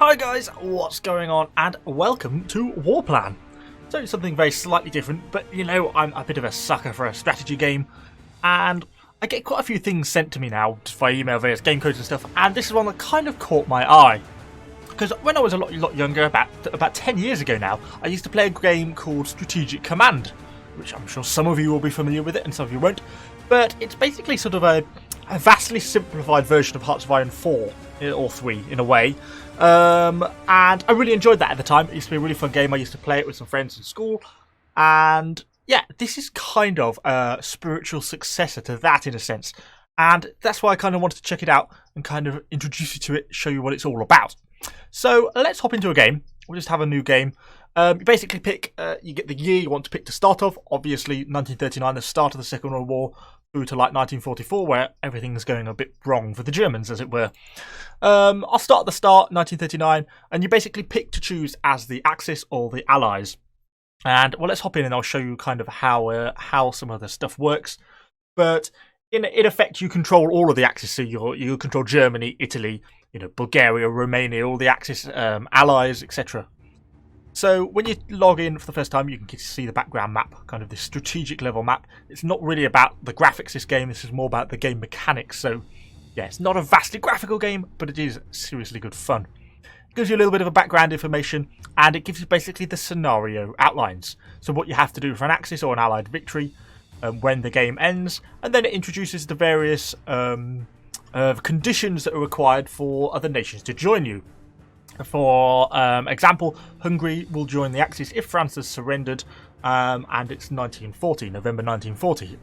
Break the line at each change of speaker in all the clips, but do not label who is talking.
Hi guys, what's going on, and welcome to Warplan. So something very slightly different, but you know, I'm a bit of a sucker for a strategy game, and I get quite a few things sent to me now, just via email, various game codes and stuff, and this is one that kind of caught my eye. Because when I was a lot younger, about 10 years ago now, I used to play a game called Strategic Command, which I'm sure some of you will be familiar with it and some of you won't, but it's basically sort of a vastly simplified version of Hearts of Iron 4, or 3 in a way. And I really enjoyed that at the time. It used to be a really fun game. I used to play it with some friends in school, and yeah, this is kind of a spiritual successor to that in a sense, and that's why I kind of wanted to check it out and kind of introduce you to it, show you what it's all about. So let's hop into a game. We'll just have a new game. You basically pick, you get the year you want to pick to start off. Obviously 1939, the start of the Second World War, through to like 1944, where everything's going a bit wrong for the Germans, as it were. I'll start at the start, 1939, and you basically pick to choose as the Axis or the Allies. And well, let's hop in and I'll show you kind of how some of the stuff works. But in effect, you control all of the Axis. So you control Germany, Italy, Bulgaria, Romania, all the Axis allies, etc. So when you log in for the first time, you can get to see the background map, kind of this strategic level map. It's not really about the graphics of this game, this is more about the game mechanics. So yeah, it's not a vastly graphical game, but it is seriously good fun. It gives you a little bit of a background information, and it gives you basically the scenario outlines. So what you have to do for an Axis or an Allied victory when the game ends, and then it introduces the various conditions that are required for other nations to join you. For example, Hungary will join the Axis if France has surrendered, and it's 1940, November 1940.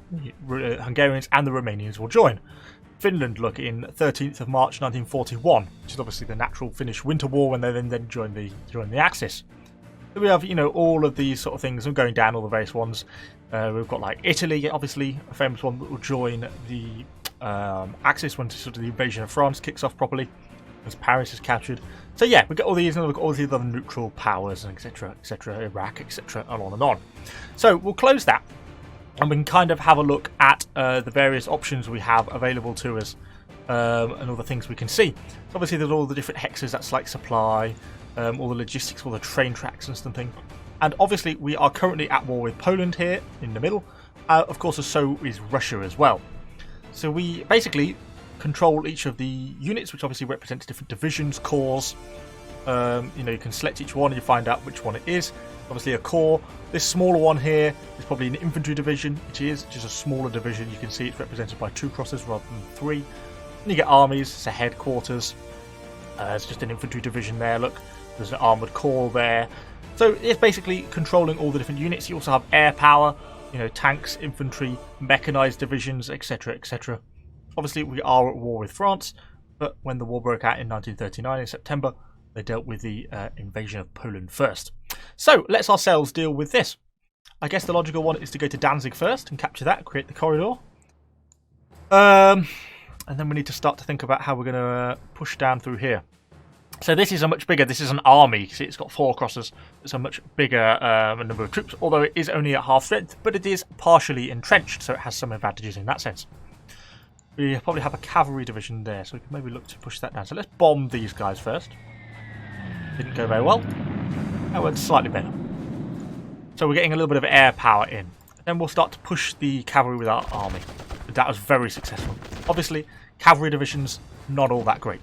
Hungarians and the Romanians will join. Finland look in 13th of March 1941, which is obviously the natural Finnish Winter War, when they then join the Axis. So we have all of these sort of things. I'm going down all the various ones. We've got like Italy, obviously a famous one that will join the Axis when sort of the invasion of France kicks off properly, as Paris is captured. So yeah, we've got all these, and we've got all these other neutral powers, and etc, Iraq, etc, and on and on. So we'll close that, and we can kind of have a look at the various options we have available to us, and all the things we can see. So obviously there's all the different hexes, that's like supply, all the logistics, all the train tracks and something. And obviously we are currently at war with Poland here in the middle. Of course, so is Russia as well. So we basically control each of the units, which obviously represents different divisions, corps. You can select each one and you find out which one it is. Obviously a corps. This smaller one here is probably an infantry division, which is a smaller division. You can see it's represented by 2 crosses rather than 3. And you get armies, it's a headquarters. It's just an infantry division there, look. There's an armoured corps there. So it's basically controlling all the different units. You also have air power, tanks, infantry, mechanised divisions, etc, etc. Obviously, we are at war with France, but when the war broke out in 1939 in September, they dealt with the invasion of Poland first. So, let's ourselves deal with this. I guess the logical one is to go to Danzig first and capture that, create the corridor. And then we need to start to think about how we're going to push down through here. So this is this is an army. See, it's got 4 crosses. It's a much bigger number of troops, although it is only at half strength, but it is partially entrenched, so it has some advantages in that sense. We probably have a cavalry division there, so we can maybe look to push that down. So let's bomb these guys first. Didn't go very well. That went slightly better. So we're getting a little bit of air power in. Then we'll start to push the cavalry with our army. That was very successful. Obviously, cavalry divisions, not all that great.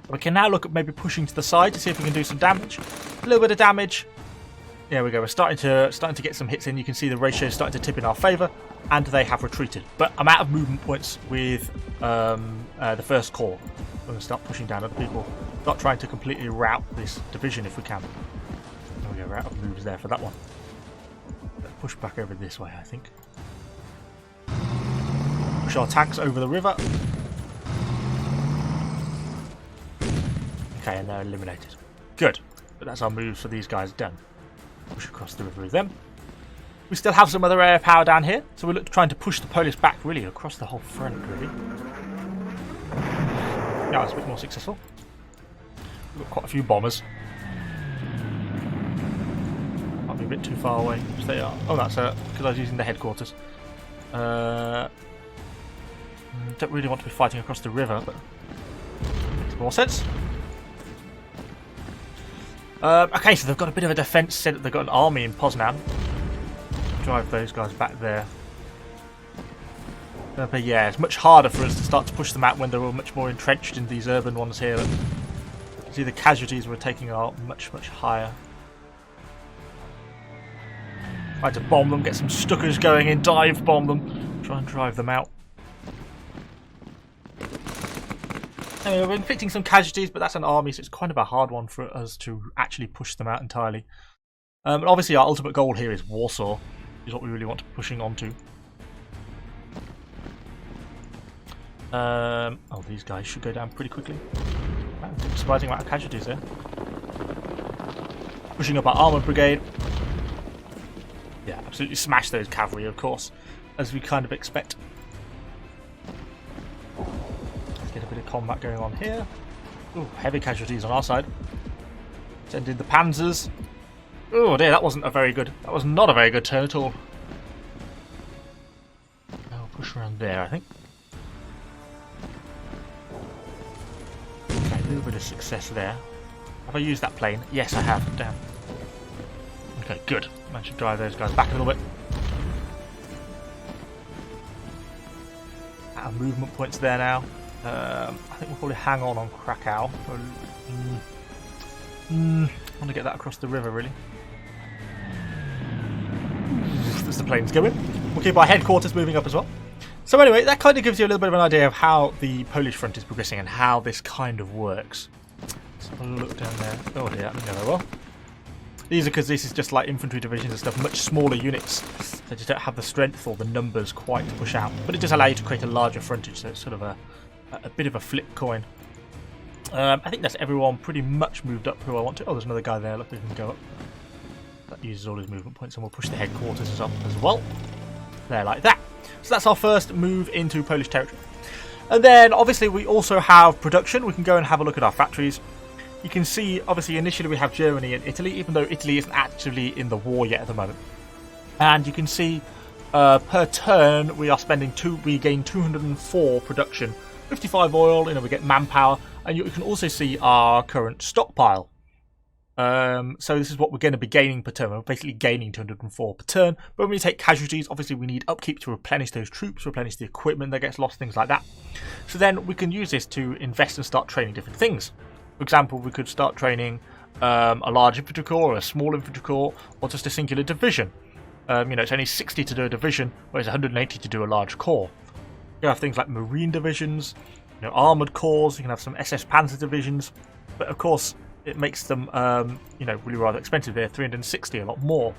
We can now look at maybe pushing to the side to see if we can do some damage. A little bit of damage. There we go. We're starting to get some hits in. You can see the ratio is starting to tip in our favour, and they have retreated. But I'm out of movement points with the first corps. We're going to start pushing down other people. Start trying to completely rout this division if we can. There we go. We're out of moves there for that one. Let's push back over this way, I think. Push our tanks over the river. Okay, and they're eliminated. Good. But that's our moves for these guys done. Push across the river with them. We still have some other air power down here, so we look trying to push the Polish back really across the whole front, really. Now it's a bit more successful. We've got quite a few bombers. Might be a bit too far away. Yes, they are. Oh, that's because I was using the headquarters. Don't really want to be fighting across the river, but makes more sense. Okay, so they've got a bit of a defence set. They've got an army in Poznan. Drive those guys back there. But yeah, it's much harder for us to start to push them out when they're all much more entrenched in these urban ones here. See, the casualties we're taking are much, much higher. Try to bomb them, get some Stuckers going in, dive bomb them, try and drive them out. Anyway, we're inflicting some casualties, but that's an army, so it's kind of a hard one for us to actually push them out entirely. And obviously our ultimate goal here is Warsaw, is what we really want to be pushing onto. Oh, these guys should go down pretty quickly. Wow, surprising amount of casualties there. Pushing up our armoured brigade. Yeah, absolutely smash those cavalry, of course, as we kind of expect. Let's get a bit of combat going on here. Ooh, heavy casualties on our side. Send in the panzers. Oh dear, that wasn't a very good. That was not a very good turn at all. I'll push around there, I think. Okay, a little bit of success there. Have I used that plane? Yes, I have. Damn. Okay, good. Managed to drive those guys back a little bit. Out of movement points there now. I think we'll probably hang on Krakow. I want to get that across the river, really. There's the planes going. We'll keep our headquarters moving up as well. So anyway, that kind of gives you a little bit of an idea of how the Polish front is progressing and how this kind of works. Let's have a look down there. Oh dear, that didn't go very well. These are because this is just like infantry divisions and stuff, much smaller units. They just don't have the strength or the numbers quite to push out. But it does allow you to create a larger frontage, so it's sort of a bit of a flip coin. I think that's everyone pretty much moved up who I want to. Oh, there's another guy there. Look, we can go up. That uses all his movement points, and we'll push the headquarters up as well. There, like that. So that's our first move into Polish territory. And then, obviously, we also have production. We can go and have a look at our factories. You can see, obviously, initially we have Germany and Italy, even though Italy isn't actively in the war yet at the moment. And you can see, per turn, we are spending we gain 204 production, 55 oil, we get manpower, and you can also see our current stockpile. So this is what we're going to be gaining per turn. We're basically gaining 204 per turn. But when we take casualties, obviously we need upkeep to replenish those troops, replenish the equipment that gets lost, things like that. So then we can use this to invest and start training different things. For example, we could start training a large infantry corps, or a small infantry corps, or just a singular division. It's only 60 to do a division, whereas 180 to do a large corps. You have things like marine divisions, armoured corps. You can have some SS Panzer divisions, but of course it makes them, really rather expensive. They're 360, a lot more.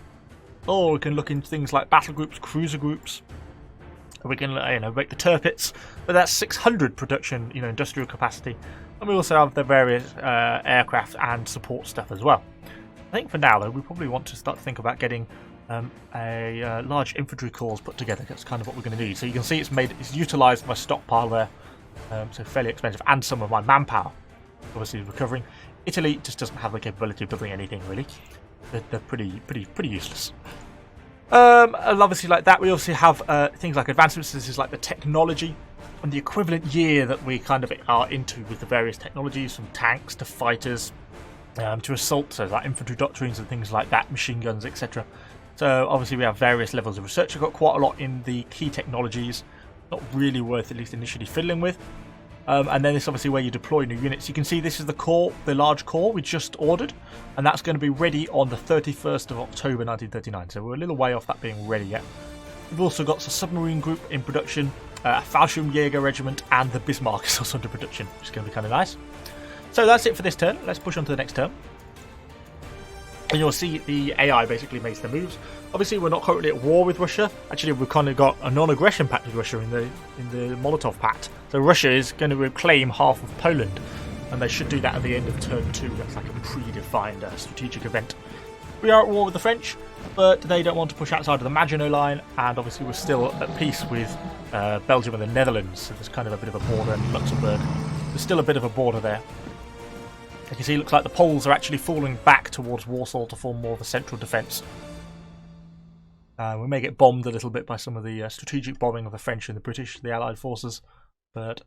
Or we can look into things like battle groups, cruiser groups. We can, make the Tirpitz, but that's 600 production, industrial capacity. And we also have the various aircraft and support stuff as well. I think for now, though, we probably want to start to think about getting a large infantry corps put together. That's kind of what we're going to do. So you can see it's utilised my stockpile there, so fairly expensive, and some of my manpower. Obviously, recovering. Italy just doesn't have the capability of building anything really. They're pretty useless. And obviously, like that, we also have things like advancements. This is like the technology and the equivalent year that we kind of are into with the various technologies, from tanks to fighters to assault, so like infantry doctrines and things like that, machine guns, etc. So obviously we have various levels of research. We've got quite a lot in the key technologies, not really worth at least initially fiddling with. And then it's obviously where you deploy new units. You can see this is the core, the large core we just ordered, and that's going to be ready on the 31st of October 1939. So we're a little way off that being ready yet. We've also got a submarine group in production, a Fallschirmjäger regiment, and the Bismarck is also under production, which is going to be kind of nice. So that's it for this turn. Let's push on to the next turn. And you'll see the AI basically makes the moves. Obviously, we're not currently at war with Russia. Actually, we've kind of got a non-aggression pact with Russia in the Molotov Pact. So Russia is going to reclaim half of Poland, and they should do that at the end of turn 2. That's like a predefined strategic event. We are at war with the French, but they don't want to push outside of the Maginot Line, and obviously we're still at peace with Belgium and the Netherlands. So there's kind of a bit of a border, and Luxembourg. There's still a bit of a border there. You can see it looks like the Poles are actually falling back towards Warsaw to form more of a central defence. We may get bombed a little bit by some of the strategic bombing of the French and the British, the Allied forces, but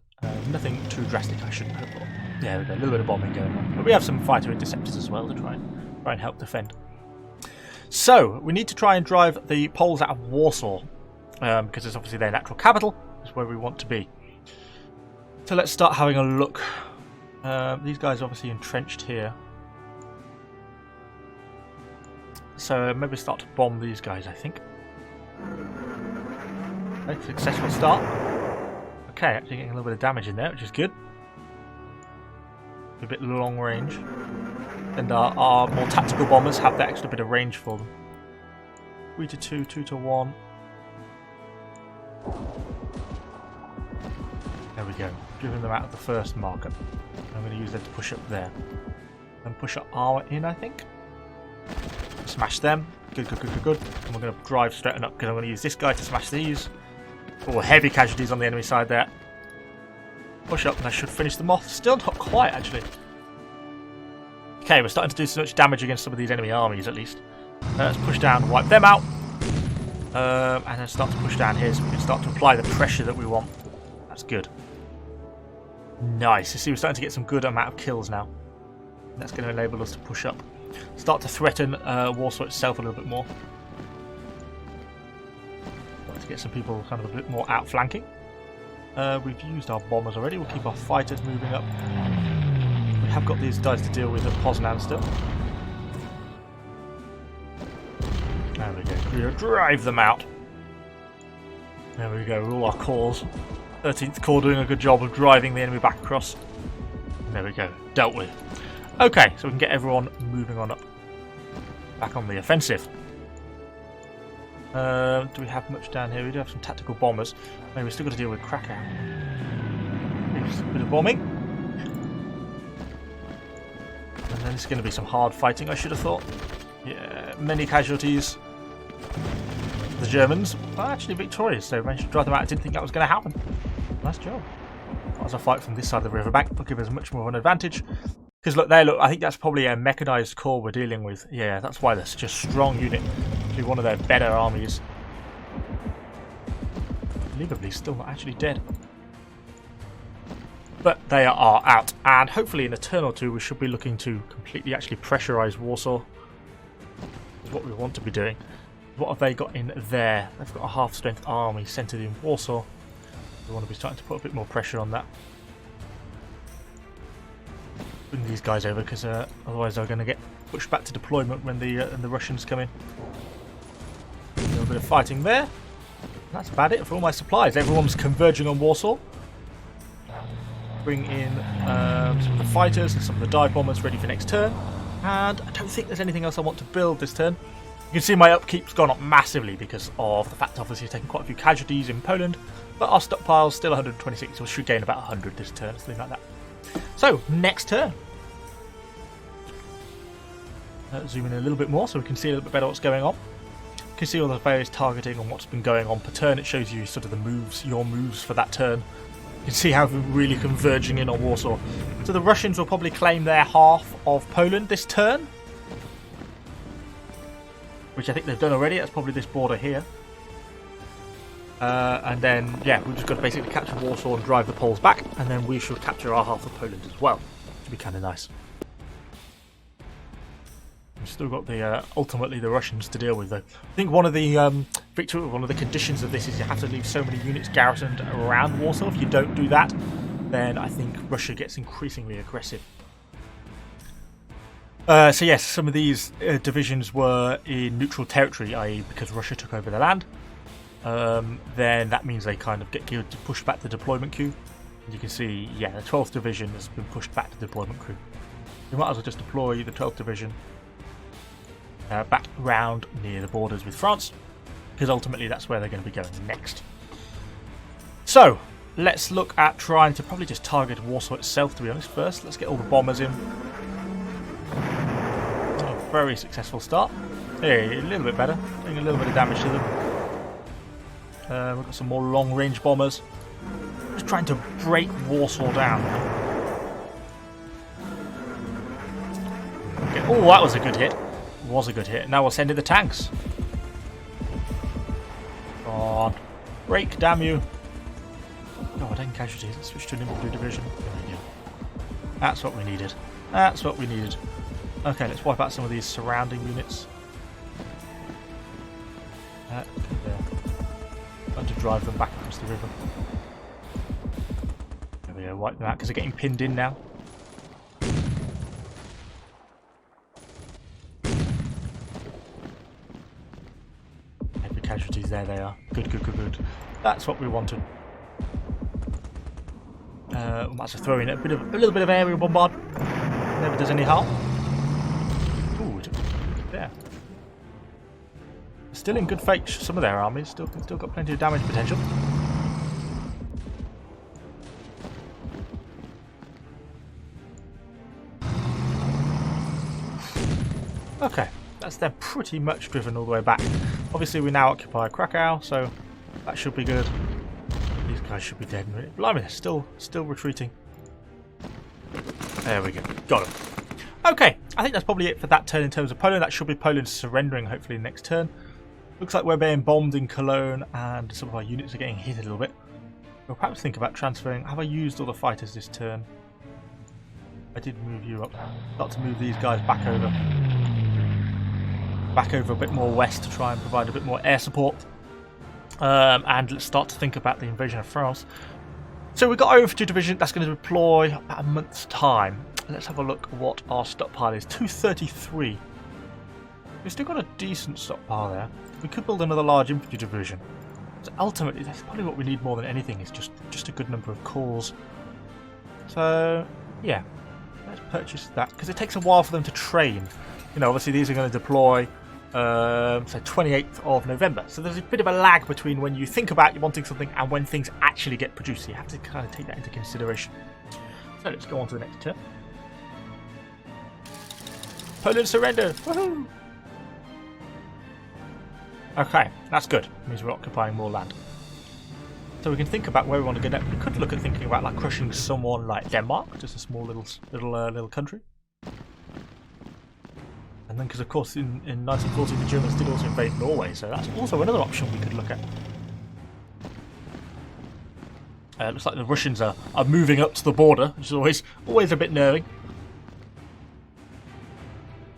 nothing too drastic I shouldn't hope for. Yeah, we've got a little bit of bombing going on. But we have some fighter interceptors as well to try and Try and help defend. So, we need to try and drive the Poles out of Warsaw, because it's obviously their natural capital. It's where we want to be. So let's start having a look. These guys are obviously entrenched here. So maybe start to bomb these guys, I think. Okay, successful start. Okay, actually getting a little bit of damage in there, which is good. A bit long range. And our more tactical bombers have that extra bit of range for them. 3 to 2, 2 to 1. There we go. Driven them out of the first marker. I'm going to use them to push up there. And push our armor in, I think. Smash them. Good, good, good, good, good. And we're going to drive straight up because I'm going to use this guy to smash these. Oh, heavy casualties on the enemy side there. Push up and I should finish them off. Still not quite, actually. Okay, we're starting to do so much damage against some of these enemy armies, at least. Let's push down, wipe them out. And then start to push down here so we can start to apply the pressure that we want. That's good. Nice. You see, we're starting to get some good amount of kills now. That's going to enable us to push up. Start to threaten Warsaw itself a little bit more. Start to get some people kind of a bit more outflanking. We've used our bombers already. We'll keep our fighters moving up. We have got these guys to deal with at Poznan still. There we go. We'll drive them out. There we go. All our corps. 13th Corps doing a good job of driving the enemy back across. And there we go. Dealt with. Okay, so we can get everyone moving on up. Back on the offensive. Do we have much down here? We do have some tactical bombers. Maybe we've still got to deal with Krakow. Maybe just a bit of bombing. And then it's going to be some hard fighting, I should have thought. Yeah, many casualties. The Germans are actually victorious. They managed to drive them out. I didn't think that was going to happen. Nice job. As a fight from this side of the riverbank will give us much more of an advantage. Because look there, look, I think that's probably a mechanised corps we're dealing with. Yeah, that's why they're such a strong unit. Actually one of their better armies. Unbelievably, still not actually dead. But they are out. And hopefully in a turn or two we should be looking to completely actually pressurise Warsaw. Is what we want to be doing. What have they got in there? They've got a half-strength army centred in Warsaw. We want to be starting to put a bit more pressure on that. Bring these guys over because otherwise they're going to get pushed back to deployment when the Russians come in. A little bit of fighting there. That's about it for all my supplies. Everyone's converging on Warsaw. Bring in some of the fighters and some of the dive bombers ready for next turn. And I don't think there's anything else I want to build this turn. You can see my upkeep's gone up massively because of the fact obviously I've taken quite a few casualties in Poland. But our stockpile's still 126, so we should gain about 100 this turn, something like that. So, next turn. Zoom in a little bit more so we can see a little bit better what's going on. You can see all the various targeting and what's been going on per turn. It shows you sort of the moves, your moves for that turn. You can see how we're really converging in on Warsaw. So the Russians will probably claim their half of Poland this turn. Which I think they've done already. That's probably this border here. And then, yeah, we've just got to basically capture Warsaw and drive the Poles back. And then we should capture our half of Poland as well. Which would be kind of nice. We've still got the ultimately the Russians to deal with, though. I think one of the one of the conditions of this is you have to leave so many units garrisoned around Warsaw. If you don't do that, then I think Russia gets increasingly aggressive. So yes, some of these divisions were in neutral territory, i.e. because Russia took over the land. Then that means they kind of get geared to push back the deployment queue. And you can see, yeah, the 12th Division has been pushed back to the deployment queue. We might as well just deploy the 12th Division back round near the borders with France, because ultimately that's where they're going to be going next. So, let's look at trying to probably just target Warsaw itself, to be honest, first. Let's get all the bombers in. A very successful start. Hey, a little bit better. Doing a little bit of damage to them. We've got some more long-range bombers. Just trying to break Warsaw down. Okay. Oh, that was a good hit. Was a good hit. Now we'll send in the tanks. Come on. Break, damn you. Oh, I didn't casualties. Let's switch to an infantry division. There we go. That's what we needed. That's what we needed. Okay, let's wipe out some of these surrounding units. Got to drive them back across the river. There we go, wipe them out because they're getting pinned in now. Heavy casualties, there they are. Good, good, good, good. That's what we wanted. We might just throw in a little bit of aerial bombardment. Never does any harm. Ooh, there. Still in good fate, some of their armies. Still got plenty of damage potential. Okay, that's them pretty much driven all the way back. Obviously, we now occupy Krakow, so that should be good. These guys should be dead. Blimey, they're still retreating. There we go. Got them. Okay, I think that's probably it for that turn in terms of Poland. That should be Poland surrendering hopefully next turn. Looks like we're being bombed in Cologne and some of our units are getting hit a little bit. We'll perhaps think about transferring. Have I used all the fighters this turn? I did move you up. Got to move these guys back over a bit more west to try and provide a bit more air support. And let's start to think about the invasion of France. So we've got our infantry division that's going to deploy about a month's time. Let's have a look at what our stockpile is. 233. We've still got a decent stockpile there. We could build another large infantry division. So ultimately, that's probably what we need more than anything, is just a good number of corps. So, yeah. Let's purchase that, because it takes a while for them to train. You know, obviously these are going to deploy, so 28th of November. So there's a bit of a lag between when you think about you wanting something and when things actually get produced. So you have to kind of take that into consideration. So let's go on to the next turn. Poland surrender! Woohoo! Okay, that's good. It means we're occupying more land. So we can think about where we want to go next. We could look at thinking about like crushing someone like Denmark, just a small little country. And then, because of course in 1940 the Germans did also invade Norway, so that's also another option we could look at. Looks like the Russians are moving up to the border, which is always a bit nerving.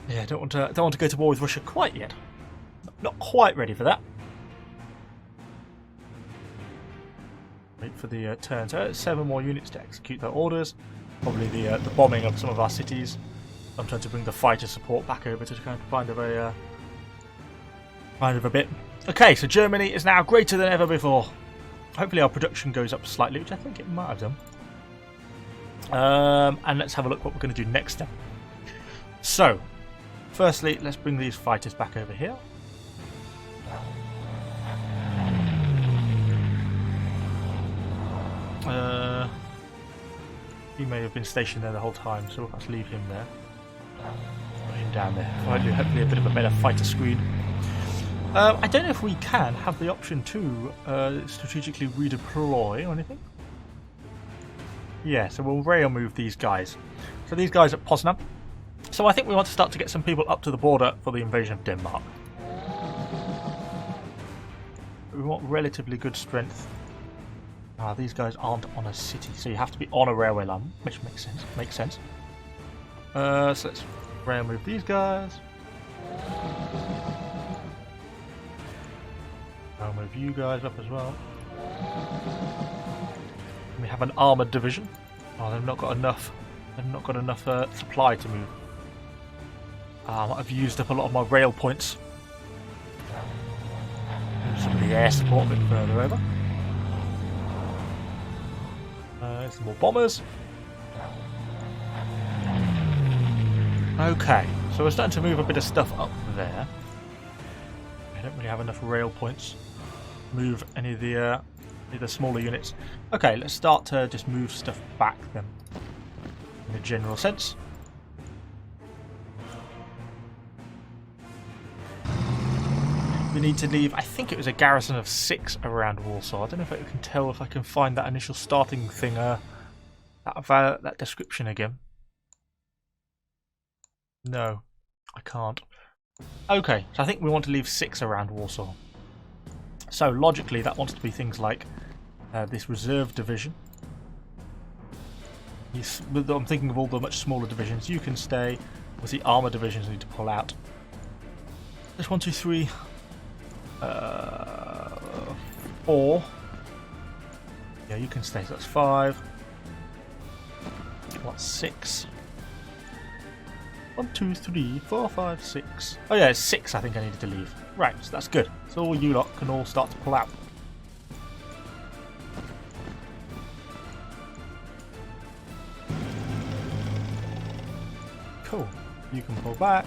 Yeah, don't want to go to war with Russia quite yet. Not quite ready for that. Wait for the turn. So 7 more units to execute their orders. Probably the bombing of some of our cities. I'm trying to bring the fighter support back over to kind of find a bit. Okay, so Germany is now greater than ever before. Hopefully our production goes up slightly, which I think it might have done. And let's have a look what we're going to do next then. So, firstly, let's bring these fighters back over here. He may have been stationed there the whole time, so let's leave him there. Put him down there. Hopefully a bit of a better fighter screen. I don't know if we can have the option to strategically redeploy or anything. Yeah, so we'll rail move these guys. So these guys at Poznan. So I think we want to start to get some people up to the border for the invasion of Denmark. We want relatively good strength. These guys aren't on a city, so you have to be on a railway line, which makes sense. So let's rail move these guys. I'll move you guys up as well. We have an armoured division. Oh, they've not got enough. They've not got enough supply to move. I might have used up a lot of my rail points. Move some of the air support a bit further over. Some more bombers. Okay, so we're starting to move a bit of stuff up there. I don't really have enough rail points. Move any of the smaller units. Okay, let's start to just move stuff back then, in a general sense. We need to leave, I think it was a garrison of 6 around Warsaw. I don't know if I can tell if I can find that initial starting thing, that description again. No, I can't. Okay, so I think we want to leave 6 around Warsaw. So logically that wants to be things like this reserve division. I'm thinking of all the much smaller divisions. You can stay. Obviously, armor divisions need to pull out. There's 1, 2, 3, 4. Yeah, you can stay. So that's 5. What's 6? 1, 2, 3, 4, 5, 6. Oh yeah, it's 6 I think I needed to leave. Right, so that's good. So all you lot can all start to pull out. Cool. You can pull back.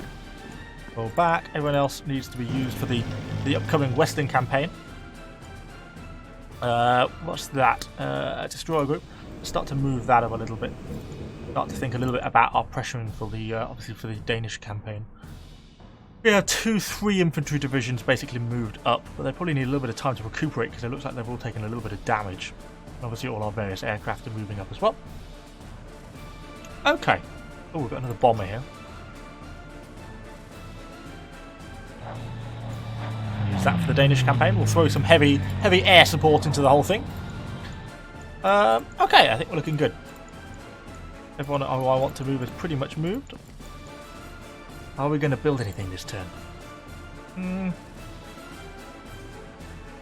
Pull back. Everyone else needs to be used for the upcoming Western campaign. What's that? Destroyer group. Start to move that up a little bit. Start to think a little bit about our pressuring for the obviously for the Danish campaign. We have 2, 3 infantry divisions basically moved up, but they probably need a little bit of time to recuperate because it looks like they've all taken a little bit of damage. Obviously, all our various aircraft are moving up as well. Okay. Oh, we've got another bomber here. Use that for the Danish campaign. We'll throw some heavy air support into the whole thing. Okay, I think we're looking good. Everyone who I want to move is pretty much moved. Are we going to build anything this turn?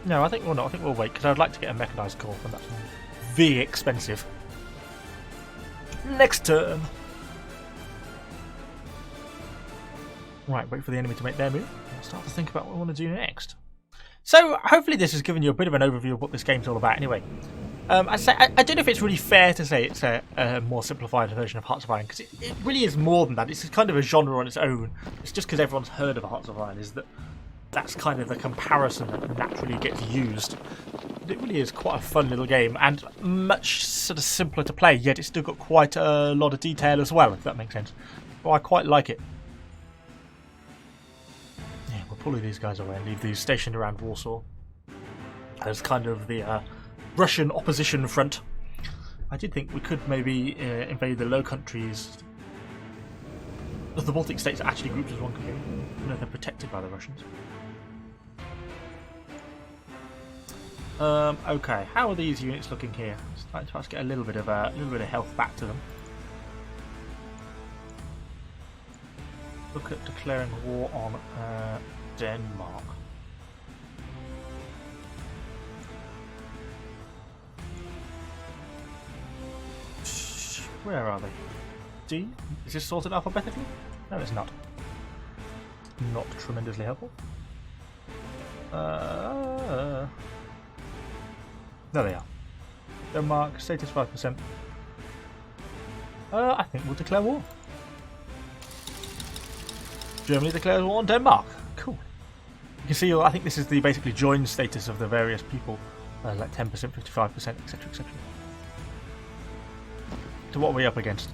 No, I think we're not. I think we'll wait because I'd like to get a mechanized corps, and that's very expensive. Next turn. Right, wait for the enemy to make their move. I'll start to think about what we want to do next. So, hopefully this has given you a bit of an overview of what this game's all about anyway. I don't know if it's really fair to say it's a more simplified version of Hearts of Iron, because it really is more than that. It's kind of a genre on its own. It's just because everyone's heard of Hearts of Iron, that's kind of the comparison that naturally gets used. But it really is quite a fun little game, and much sort of simpler to play, yet it's still got quite a lot of detail as well, if that makes sense. So I quite like it. Yeah, we'll pull these guys away and leave these stationed around Warsaw as kind of the Russian opposition front. I did think we could maybe invade the Low Countries. The Baltic states are actually grouped as one country. You know, they're protected by the Russians. Okay, how are these units looking here? Starting to get a little bit of health back to them. Look at declaring war on Denmark. Where are they? D? Is this sorted alphabetically? No, it's not. Not tremendously helpful. There they are. Denmark, status 5%. I think we'll declare war. Germany declares war on Denmark. Cool. You can see, I think this is the basically joined status of the various people. Like 10%, 55%, etc., etc. So what are we up against?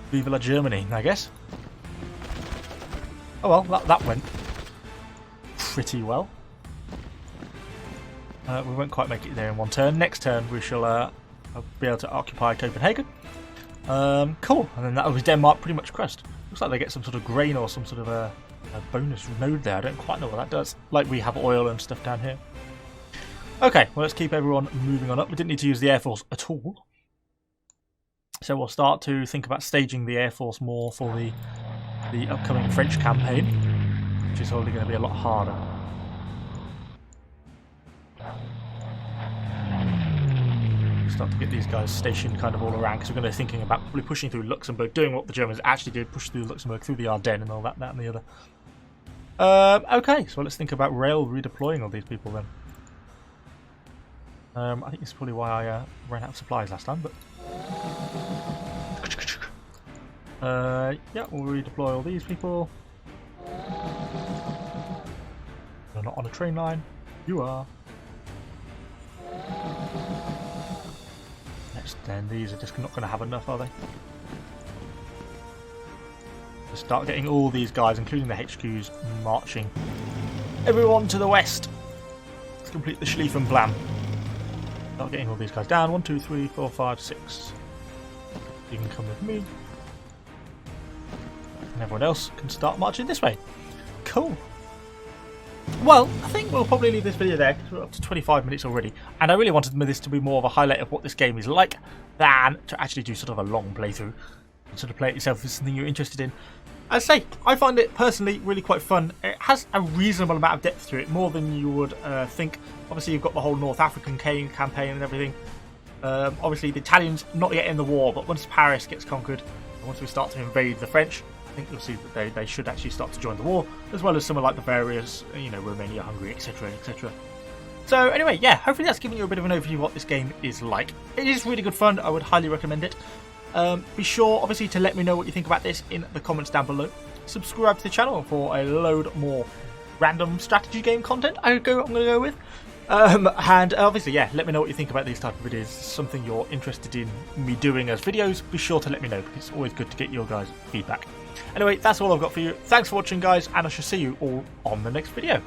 Viva la Germany, I guess. Oh well, that went pretty well. We won't quite make it there in one turn. Next turn we shall be able to occupy Copenhagen. Cool, and then that will be Denmark pretty much crushed. Looks like they get some sort of grain or some sort of a bonus node there. I don't quite know what that does. Like we have oil and stuff down here. Okay, well let's keep everyone moving on up. We didn't need to use the Air Force at all. So we'll start to think about staging the Air Force more for the upcoming French campaign, which is probably going to be a lot harder. Start to get these guys stationed kind of all around, because we're going to be thinking about probably pushing through Luxembourg, doing what the Germans actually did, push through Luxembourg, through the Ardennes and all that and the other. Okay, so let's think about rail redeploying all these people then. I think this is probably why I ran out of supplies last time, but yeah, we'll redeploy all these people. They're not on a train line. You are. Then these are just not going to have enough, are they? Just start getting all these guys, including the HQs, marching. Everyone to the west. Let's complete the Schlieffen plan. Start getting all these guys down. 1, 2, 3, 4, 5, 6. You can come with me. And everyone else can start marching this way. Cool. Well, I think we'll probably leave this video there because we're up to 25 minutes already, and I really wanted this to be more of a highlight of what this game is like than to actually do sort of a long playthrough. sort of play it yourself if it's something you're interested in. As I say, I find it personally really quite fun. It has a reasonable amount of depth to it, more than you would think. Obviously, you've got the whole North African campaign and everything. Obviously, the Italians not yet in the war, but once Paris gets conquered, and once we start to invade the French, I think you'll see that they should actually start to join the war, as well as some of like the various, Romania, Hungary, etc., etc. So anyway, yeah, hopefully that's giving you a bit of an overview of what this game is like. It is really good fun. I would highly recommend it. Be sure, obviously, to let me know what you think about this in the comments down below. Subscribe to the channel for a load more random strategy game content I'm going to go with. And obviously, yeah, let me know what you think about these type of videos. Something you're interested in me doing as videos, be sure to let me know, because it's always good to get your guys' feedback. Anyway, that's all I've got for you. Thanks for watching, guys, and I shall see you all on the next video.